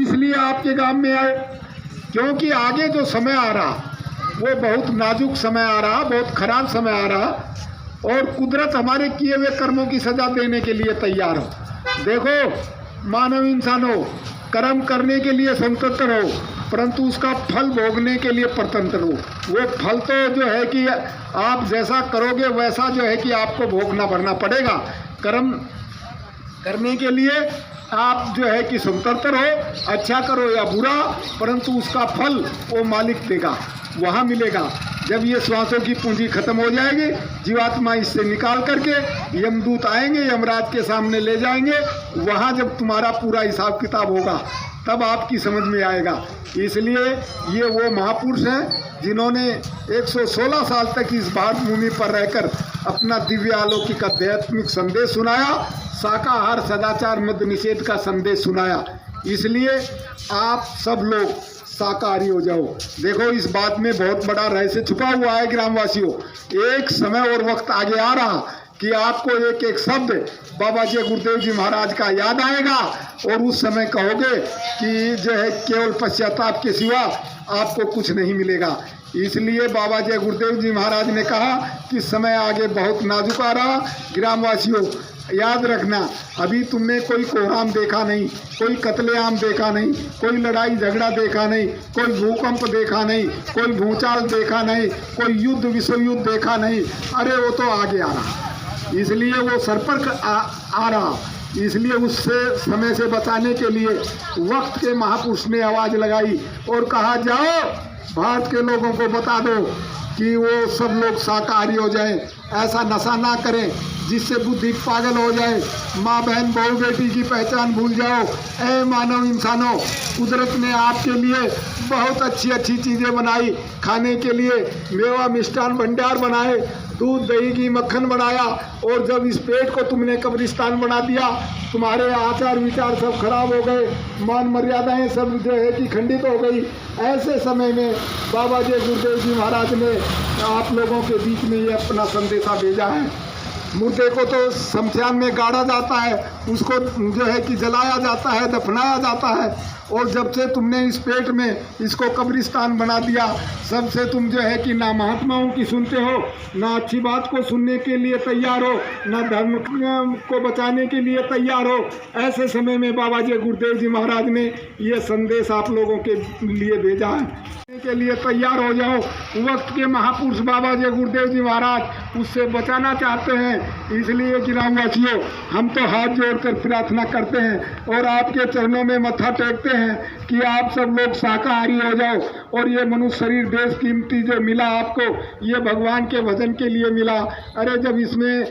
किस लिए आपके गांव में आए? क्योंकि आगे जो समय आ रहा वो बहुत नाजुक समय आ रहा, बहुत खराब समय आ रहा, और कुदरत हमारे किए हुए कर्मों की सजा देने के लिए तैयार हो। देखो मानव इंसान हो, कर्म करने के लिए स्वतंत्र हो, परंतु उसका फल भोगने के लिए परतंत्र हो। वो फल तो जो है कि आप जैसा करोगे वैसा जो है कि आपको भोगना भरना पड़ेगा। कर्म करने के लिए आप जो है कि स्वतंत्र हो, अच्छा करो या बुरा, परंतु उसका फल वो मालिक देगा, वहाँ मिलेगा। जब ये श्वासों की पूंजी खत्म हो जाएगी, जीवात्मा इससे निकाल करके यमदूत आएंगे, यमराज के सामने ले जाएंगे। वहाँ जब तुम्हारा पूरा हिसाब किताब होगा तब आपकी समझ में आएगा। इसलिए ये वो महापुरुष हैं जिन्होंने 116 साल तक इस भारत भूमि पर रहकर अपना दिव्य अलौकिक आध्यात्मिक संदेश सुनाया, शाकाहार सदाचार मद्य निषेध का संदेश सुनाया। इसलिए आप सब लोग शाकाहारी हो जाओ। देखो इस बात में बहुत बड़ा रहस्य छुपा हुआ है ग्रामवासियों। एक समय और वक्त आगे आ रहा कि आपको एक एक शब्द बाबा जी गुरुदेव जी महाराज का याद आएगा, और उस समय कहोगे कि जो है केवल पश्चाताप के सिवा आपको कुछ नहीं मिलेगा। इसलिए बाबा जी गुरुदेव जी महाराज ने कहा कि समय आगे बहुत नाजुक आ रहा। ग्रामवासियों याद रखना, अभी तुमने कोई कोहराम देखा नहीं, कोई कत्लेआम देखा नहीं, कोई लड़ाई झगड़ा देखा नहीं, कोई भूकंप देखा नहीं, कोई भूचाल देखा नहीं, कोई युद्ध विश्व युद्ध देखा नहीं। अरे वो तो आगे आ रहा, इसलिए वो सर पर आ रहा। इसलिए उससे समय से बचाने के लिए वक्त के महापुरुष ने आवाज़ लगाई और कहा जाओ भारत के लोगों को बता दो कि वो सब लोग शाकाहारी हो जाएं, ऐसा नशा ना करें जिससे बुद्धि पागल हो जाए, माँ बहन बहू बेटी की पहचान भूल जाओ। ऐ मानव इंसानों, कुदरत ने आपके लिए बहुत अच्छी अच्छी चीज़ें बनाई खाने के लिए, मेवा मिष्ठान भंडार बनाए, दूध दही घी मक्खन बनाया, और जब इस पेट को तुमने कब्रिस्तान बना दिया, तुम्हारे आचार विचार सब खराब हो गए, मान मर्यादाएं सब जो है कि खंडित हो गई। ऐसे समय में बाबा जी गुरुदेव जी महाराज ने आप लोगों के बीच में ये अपना संदेशा भेजा है। मुर्दे को तो शमशान में गाड़ा जाता है, उसको जो है कि जलाया जाता है, दफनाया जाता है, और जब से तुमने इस पेट में इसको कब्रिस्तान बना दिया, सबसे तुम जो है कि ना महात्माओं की सुनते हो, ना अच्छी बात को सुनने के लिए तैयार हो, ना धर्म को बचाने के लिए तैयार हो। ऐसे समय में बाबा जी गुरुदेव जी महाराज ने ये संदेश आप लोगों के लिए भेजा है के लिए तैयार हो जाओ। वक्त के महापुरुष बाबा जी गुरुदेव जी महाराज उससे बचाना चाहते हैं। इसलिए ग्रामवासियों, हम तो हाथ जोड़कर प्रार्थना करते हैं और आपके चरणों में मत्था टेकते हैं कि आप सब लोग शाकाहारी हो जाओ, और ये मनुष्य शरीर देश कीमती जो मिला आपको, ये भगवान के भजन के लिए मिला। अरे जब इसमें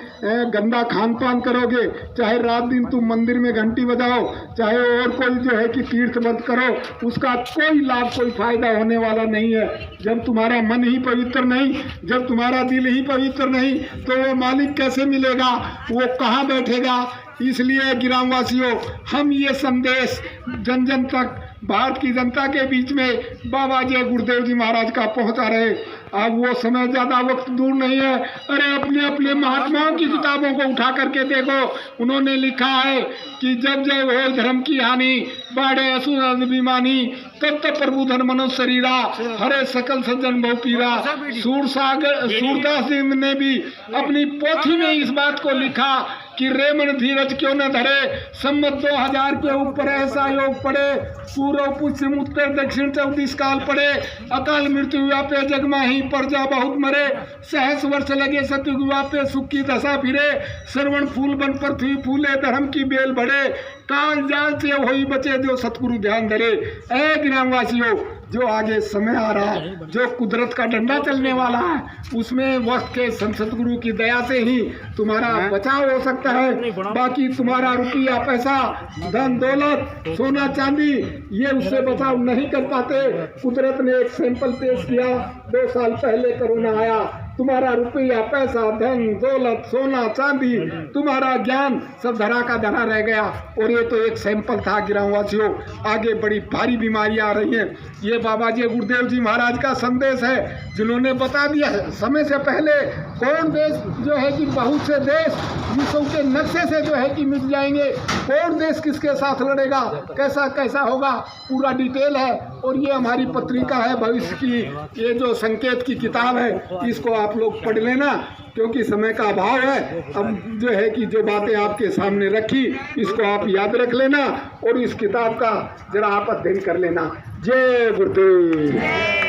गंदा खान पान करोगे, चाहे रात दिन तुम मंदिर में घंटी बजाओ, चाहे और कोई जो है कि तीर्थ व्रत करो, उसका कोई लाभ कोई फायदा होने वाला नहीं है। जब तुम्हारा मन ही पवित्र नहीं, जब तुम्हारा दिल ही पवित्र नहीं, तो वो मालिक कैसे मिलेगा, वो कहाँ बैठेगा। इसलिए ग्रामवासियों, हम ये संदेश जन जन तक, भारत की जनता के बीच में बाबा जी गुरुदेव जी महाराज का पहुंचा रहे। अब वो समय ज़्यादा वक्त दूर नहीं है। अरे अपने अपने महात्माओं की किताबों को उठा करके देखो, उन्होंने लिखा है कि जब जब हो धर्म की हानि, बाढ़े असुर अभिमानी, तब तब प्रभु धन मनुष्य शरीरा, हरे सकल सज्जन बहु पीरा। सूरदास जी ने भी अपनी पोथी में इस बात को लिखा कि रेमन धीरज क्यों न धरे, सम्मत 2000 के ऊपर ऐसा योग पड़े, पूर्व पश्चिम उत्तर दक्षिण 34 काल पड़े, अकाल मृत्यु व्यापे जग माही, प्रजा बहुत मरे, सहस वर्ष लगे सतयुग व्यापे, सुख की दशा फिरे, श्रवण फूल बन पृथ्वी फूले, धर्म की बेल बढ़े, काल जाल से होई बचे जो सतगुरु ध्यान धरे। ऐ ग्रामवासियों, जो आगे समय आ रहा है, जो कुदरत का डंडा चलने वाला है, उसमें वक्त के सतगुरु की दया से ही तुम्हारा बचाव हो सकता है। बाकी तुम्हारा रुपया पैसा धन दौलत सोना चांदी ये उससे बचाव नहीं कर पाते। कुदरत ने एक सैंपल पेश किया, 2 साल पहले कोरोना आया, तुम्हारा रुपया पैसा धन दौलत सोना चांदी तुम्हारा ज्ञान सब धरा का धरा रह गया। और ये तो एक सैंपल था ग्रामवासियों, आगे बड़ी भारी बीमारियां आ रही हैं। ये बाबा जी गुरुदेव जी महाराज का संदेश है, जिन्होंने बता दिया है समय से पहले कौन देश जो है कि बहुत से देश विश्व के नक्शे से जो है कि मिट जाएंगे, कौन देश किसके साथ लड़ेगा, कैसा कैसा होगा, पूरा डिटेल है। और ये हमारी पत्रिका है भविष्य की, ये जो संकेत की किताब है, इसको आप लोग पढ़ लेना, क्योंकि समय का अभाव है। अब जो है कि जो बातें आपके सामने रखी, इसको आप याद रख लेना और इस किताब का जरा आप अध्ययन कर लेना। जय गुरुदेव।